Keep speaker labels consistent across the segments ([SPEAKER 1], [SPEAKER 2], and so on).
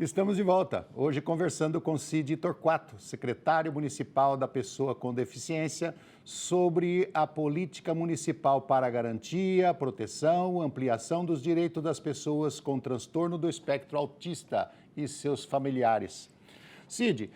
[SPEAKER 1] Estamos de volta, hoje conversando com Cid Torquato, secretário municipal da Pessoa com Deficiência, sobre a política municipal para a garantia, proteção, ampliação dos direitos das pessoas com transtorno do espectro autista e seus familiares. Cid,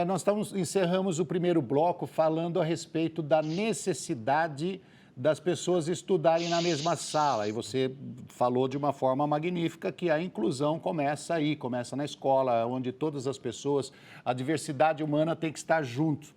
[SPEAKER 1] nós encerramos o primeiro bloco falando a respeito da necessidade das pessoas estudarem na mesma sala. E você falou de uma forma magnífica que a inclusão começa aí, começa na escola, onde todas as pessoas, a diversidade humana tem que estar junto.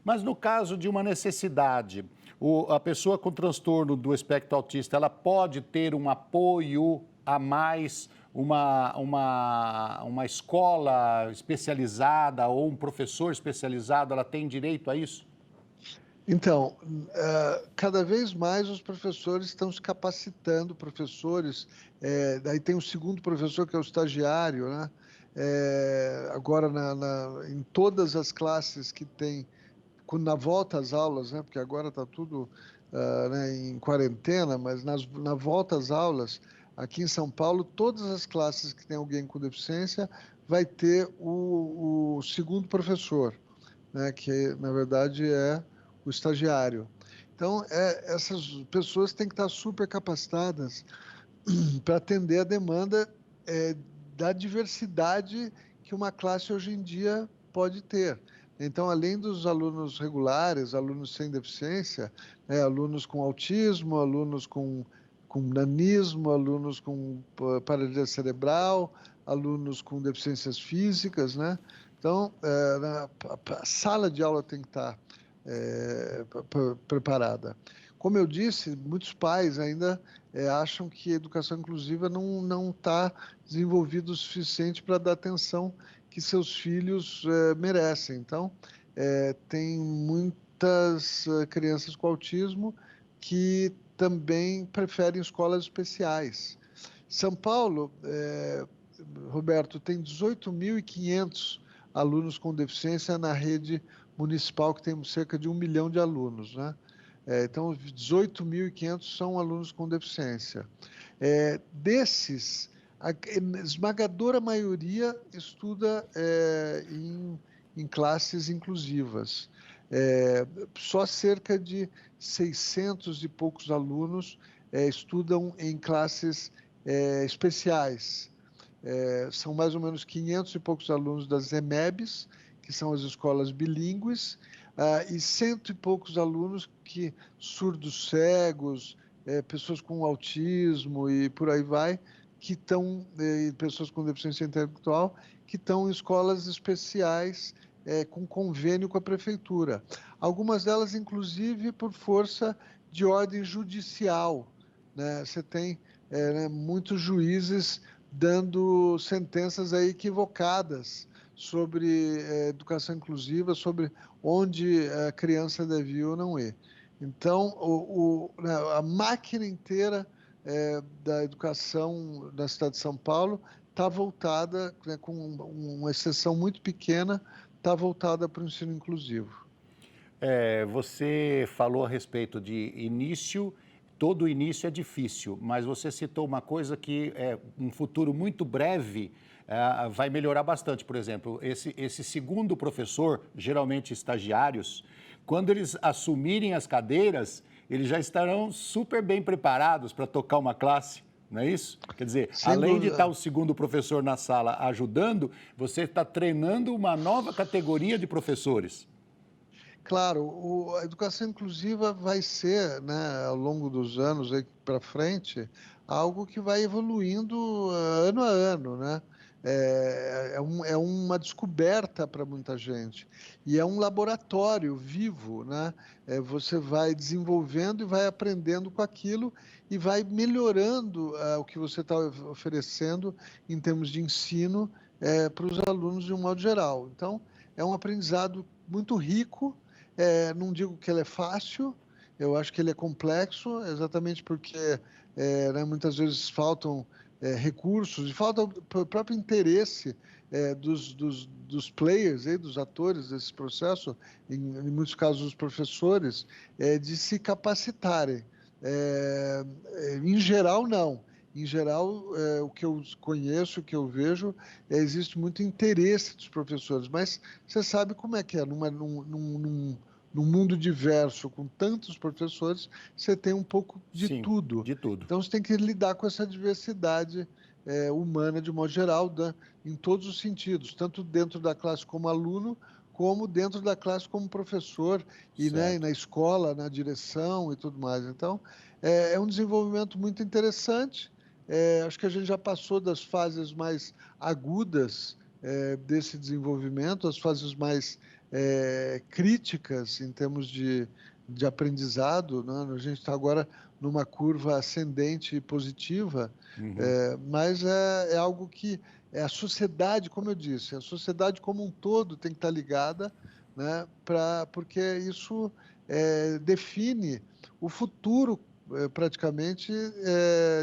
[SPEAKER 1] Mas no caso de uma necessidade, a pessoa com transtorno do espectro autista, ela pode ter um apoio a mais, uma escola especializada ou um professor especializado, ela tem direito a isso?
[SPEAKER 2] Então, cada vez mais os professores estão se capacitando, daí tem o segundo professor, que é o estagiário, né? Agora, em todas as classes que tem, na volta às aulas, né? Porque agora está tudo né, em quarentena, mas na volta às aulas, aqui em São Paulo, todas as classes que tem alguém com deficiência vai ter o segundo professor, né? Que, na verdade, é o estagiário. Então, essas pessoas têm que estar super capacitadas para atender a demanda da diversidade que uma classe hoje em dia pode ter. Então, além dos alunos regulares, alunos sem deficiência, alunos com autismo, alunos com nanismo, alunos com paralisia cerebral, alunos com deficiências físicas, né? Então, a sala de aula tem que estar preparada. Como eu disse, muitos pais ainda acham que a educação inclusiva não está desenvolvida o suficiente para dar atenção que seus filhos merecem. Então, tem muitas crianças com autismo que também preferem escolas especiais. São Paulo, Roberto, tem 18.500 alunos com deficiência na rede municipal, que tem cerca de 1 milhão de alunos, né? Então, 18.500 são alunos com deficiência. Desses, a esmagadora maioria estuda em classes inclusivas. Só cerca de 600 e poucos alunos estudam em classes especiais. São mais ou menos 500 e poucos alunos das EMEBs, que são as escolas bilíngues, e 100 e poucos alunos surdos cegos, pessoas com autismo e por aí vai, que estão, pessoas com deficiência intelectual, que estão em escolas especiais com convênio com a prefeitura. Algumas delas, inclusive, por força de ordem judicial, né? Você tem né, muitos juízes dando sentenças aí equivocadas sobre educação inclusiva, sobre onde a criança deve ir ou não ir. Então, né, a máquina inteira da educação da cidade de São Paulo está voltada, né, com uma exceção muito pequena, está voltada para o ensino inclusivo.
[SPEAKER 1] Você falou a respeito de início, todo início é difícil, mas você citou uma coisa que um futuro muito breve vai melhorar bastante. Por exemplo, esse segundo professor, geralmente estagiários, quando eles assumirem as cadeiras, eles já estarão super bem preparados para tocar uma classe, não é isso? Quer dizer, além de estar o segundo professor na sala ajudando, você está treinando uma nova categoria de professores.
[SPEAKER 2] Claro, a educação inclusiva vai ser, né, ao longo dos anos para frente, algo que vai evoluindo ano a ano, né? É uma descoberta para muita gente e é um laboratório vivo, né? Você vai desenvolvendo e vai aprendendo com aquilo e vai melhorando o que você está oferecendo em termos de ensino para os alunos de um modo geral. Então, é um aprendizado muito rico. Não digo que ele é fácil, eu acho que ele é complexo, exatamente porque né, muitas vezes faltam recursos e falta o próprio interesse dos players, dos atores desse processo, em muitos casos os professores, de se capacitarem. Em geral, não. Em geral, o que eu conheço, o que eu vejo, existe muito interesse dos professores, mas você sabe como é que é, num mundo diverso, com tantos professores, você tem um pouco de
[SPEAKER 1] Sim,
[SPEAKER 2] tudo.
[SPEAKER 1] de tudo.
[SPEAKER 2] Então, você tem que lidar com essa diversidade humana, de modo geral, em todos os sentidos, tanto dentro da classe como aluno, como dentro da classe como professor, e
[SPEAKER 1] Certo.
[SPEAKER 2] na escola, na direção e tudo mais. Então, é um desenvolvimento muito interessante. Acho que a gente já passou das fases mais agudas desse desenvolvimento, as fases mais críticas em termos de aprendizado, né? A gente está agora numa curva ascendente e positiva,
[SPEAKER 1] Uhum.
[SPEAKER 2] mas é algo que a sociedade, como eu disse, a sociedade como um todo tem que estar ligada, né? Porque isso define o futuro praticamente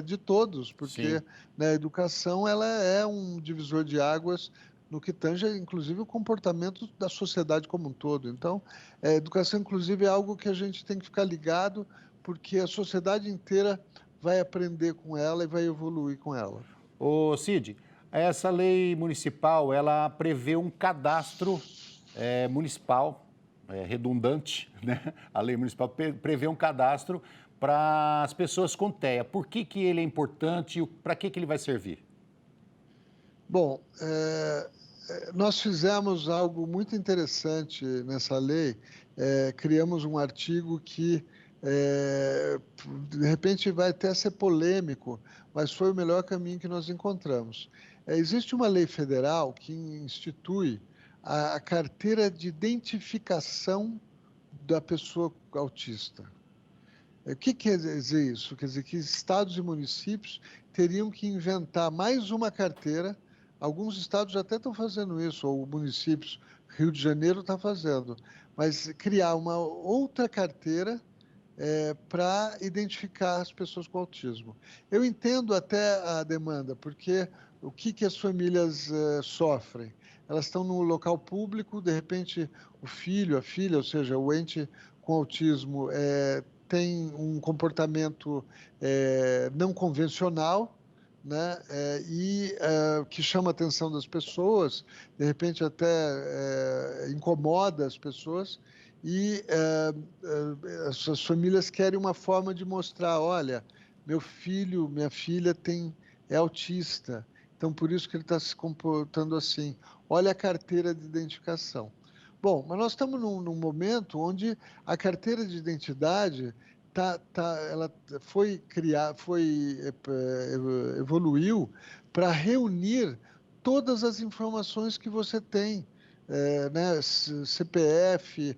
[SPEAKER 2] de todos,
[SPEAKER 1] Sim.
[SPEAKER 2] porque, né, a educação ela é um divisor de águas no que tange, inclusive, o comportamento da sociedade como um todo. Então, a educação, inclusive, é algo que a gente tem que ficar ligado, porque a sociedade inteira vai aprender com ela e vai evoluir com ela.
[SPEAKER 1] Ô Cid, essa lei municipal, ela prevê um cadastro municipal, redundante, né? A lei municipal prevê um cadastro para as pessoas com TEA. Por que que ele é importante e para que ele vai servir?
[SPEAKER 2] Bom, nós fizemos algo muito interessante nessa lei. Criamos um artigo que, de repente, vai até ser polêmico, mas foi o melhor caminho que nós encontramos. Existe uma lei federal que institui a carteira de identificação da pessoa autista. O que quer dizer isso? Quer dizer que estados e municípios teriam que inventar mais uma carteira. Alguns estados já até estão fazendo isso, ou municípios, Rio de Janeiro está fazendo, mas criar uma outra carteira para identificar as pessoas com autismo. Eu entendo até a demanda, porque o que as famílias sofrem? Elas estão no local público, de repente o filho, a filha, ou seja, o ente com autismo tem um comportamento não convencional, né? Que chama a atenção das pessoas, de repente até incomoda as pessoas, e as famílias querem uma forma de mostrar, olha, meu filho, minha filha é autista, então por isso que ele está se comportando assim. Olha a carteira de identificação. Bom, mas nós estamos num momento onde a carteira de identidade ela foi criar, evoluiu para reunir todas as informações que você tem, né, CPF,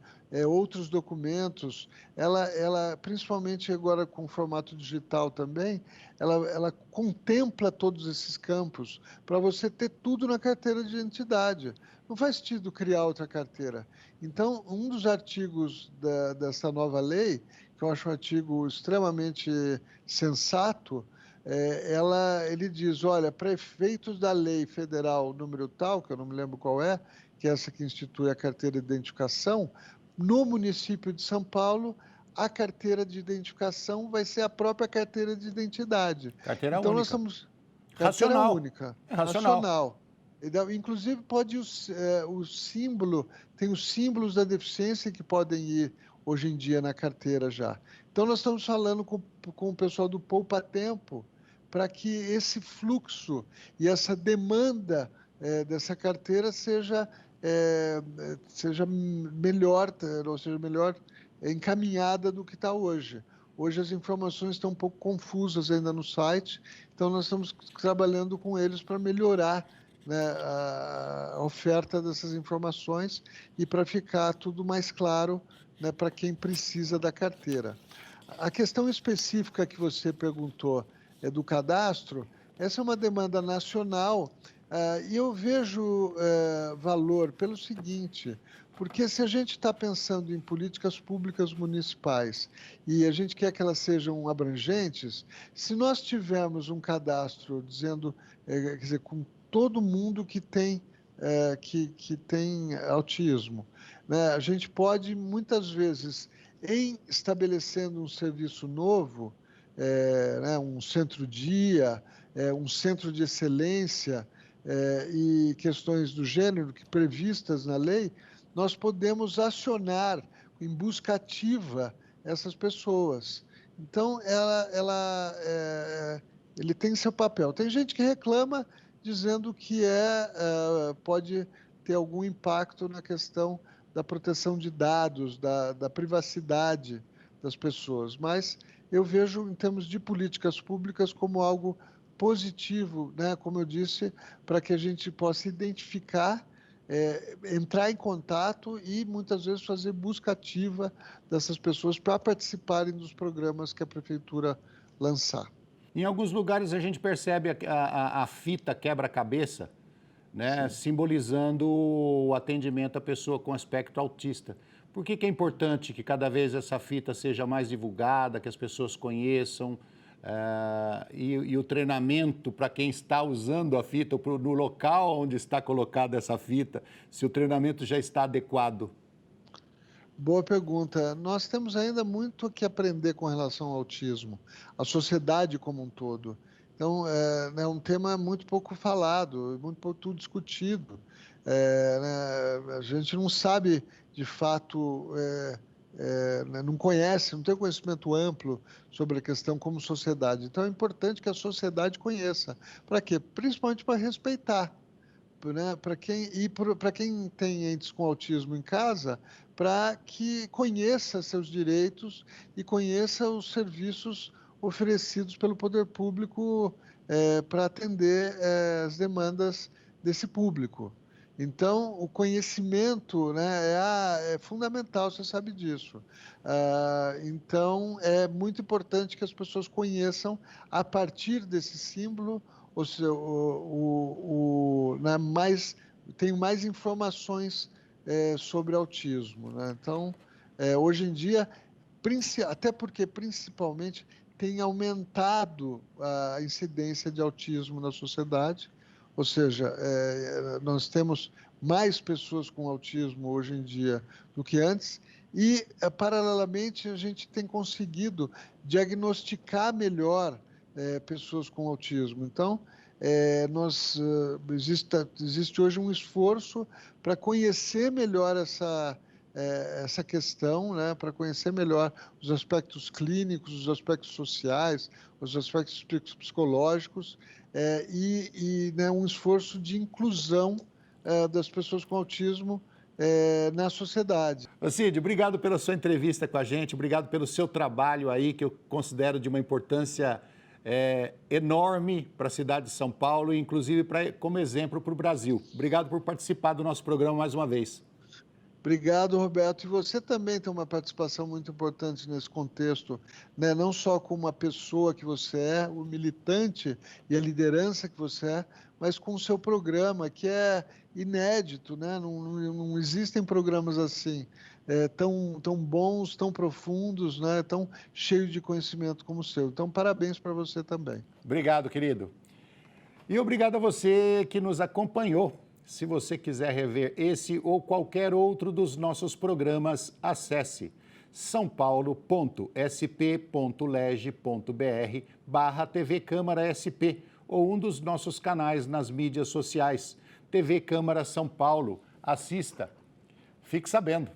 [SPEAKER 2] outros documentos. Ela, principalmente agora com formato digital também, ela contempla todos esses campos para você ter tudo na carteira de identidade. Não faz sentido criar outra carteira. Então, um dos artigos dessa nova lei, que eu acho um artigo extremamente sensato, ele diz, olha, para efeitos da lei federal número tal, que eu não me lembro qual é, que é essa que institui a carteira de identificação, no município de São Paulo, a carteira de identificação vai ser a própria carteira de identidade.
[SPEAKER 1] Carteira
[SPEAKER 2] Então, nós
[SPEAKER 1] única.
[SPEAKER 2] estamos... Carteira
[SPEAKER 1] Racional.
[SPEAKER 2] única,
[SPEAKER 1] É racional.
[SPEAKER 2] nacional. Inclusive, pode o símbolo, tem os símbolos da deficiência que podem ir hoje em dia na carteira já. Então, nós estamos falando com o pessoal do Poupa Tempo para que esse fluxo e essa demanda dessa carteira seja melhor, ou seja, melhor encaminhada do que está hoje. Hoje as informações estão um pouco confusas ainda no site, então nós estamos trabalhando com eles para melhorar, né, a oferta dessas informações e para ficar tudo mais claro, né, para quem precisa da carteira. A questão específica que você perguntou do cadastro, essa é uma demanda nacional, e eu vejo valor pelo seguinte, porque se a gente está pensando em políticas públicas municipais e a gente quer que elas sejam abrangentes, se nós tivermos um cadastro dizendo, quer dizer, com todo mundo que tem, que tem autismo, né, a gente pode, muitas vezes, em estabelecendo um serviço novo, né, um centro-dia, um centro de excelência e questões do gênero que previstas na lei, nós podemos acionar em busca ativa essas pessoas. Então, ele tem seu papel. Tem gente que reclama dizendo que pode ter algum impacto na questão da proteção de dados, da privacidade das pessoas, mas eu vejo, em termos de políticas públicas, como algo positivo, né? Como eu disse, para que a gente possa identificar, entrar em contato e, muitas vezes, fazer busca ativa dessas pessoas para participarem dos programas que a Prefeitura lançar.
[SPEAKER 1] Em alguns lugares a gente percebe a fita quebra-cabeça, né, simbolizando o atendimento à pessoa com aspecto autista. Por que é importante que cada vez essa fita seja mais divulgada, que as pessoas conheçam, e o treinamento para quem está usando a fita, no local onde está colocada essa fita, se o treinamento já está adequado?
[SPEAKER 2] Boa pergunta. Nós temos ainda muito que aprender com relação ao autismo, a sociedade como um todo. Então, é um tema muito pouco falado, muito pouco discutido. Né, a gente não sabe, de fato, né, não conhece, não tem conhecimento amplo sobre a questão como sociedade. Então, é importante que a sociedade conheça. Para quê? Principalmente para respeitar. Né, para quem tem entes com autismo em casa, para que conheça seus direitos e conheça os serviços oferecidos pelo poder público para atender as demandas desse público. Então, o conhecimento, né, é fundamental, você sabe disso. Então, é muito importante que as pessoas conheçam, a partir desse símbolo, né, tem mais informações sobre autismo. Né? Então, hoje em dia, até porque principalmente tem aumentado a incidência de autismo na sociedade, ou seja, nós temos mais pessoas com autismo hoje em dia do que antes, e, paralelamente, a gente tem conseguido diagnosticar melhor pessoas com autismo. Então, existe hoje um esforço para conhecer melhor essa questão, né, para conhecer melhor os aspectos clínicos, os aspectos sociais, os aspectos psicológicos, né, um esforço de inclusão das pessoas com autismo na sociedade.
[SPEAKER 1] Ô Cid, obrigado pela sua entrevista com a gente, obrigado pelo seu trabalho aí, que eu considero de uma importância enorme para a cidade de São Paulo e, inclusive, como exemplo para o Brasil. Obrigado por participar do nosso programa mais uma vez.
[SPEAKER 2] Obrigado, Roberto. E você também tem uma participação muito importante nesse contexto, né? Não só como uma pessoa que você é, o militante e a liderança que você é, mas com o seu programa, que é inédito, né? Não existem programas assim, tão bons, tão profundos, né? Tão cheios de conhecimento como o seu. Então, parabéns para você também.
[SPEAKER 1] Obrigado, querido. E obrigado a você que nos acompanhou. Se você quiser rever esse ou qualquer outro dos nossos programas, acesse saopaulo.sp.leg.br/TV Câmara SP ou um dos nossos canais nas mídias sociais. TV Câmara São Paulo. Assista. Fique sabendo.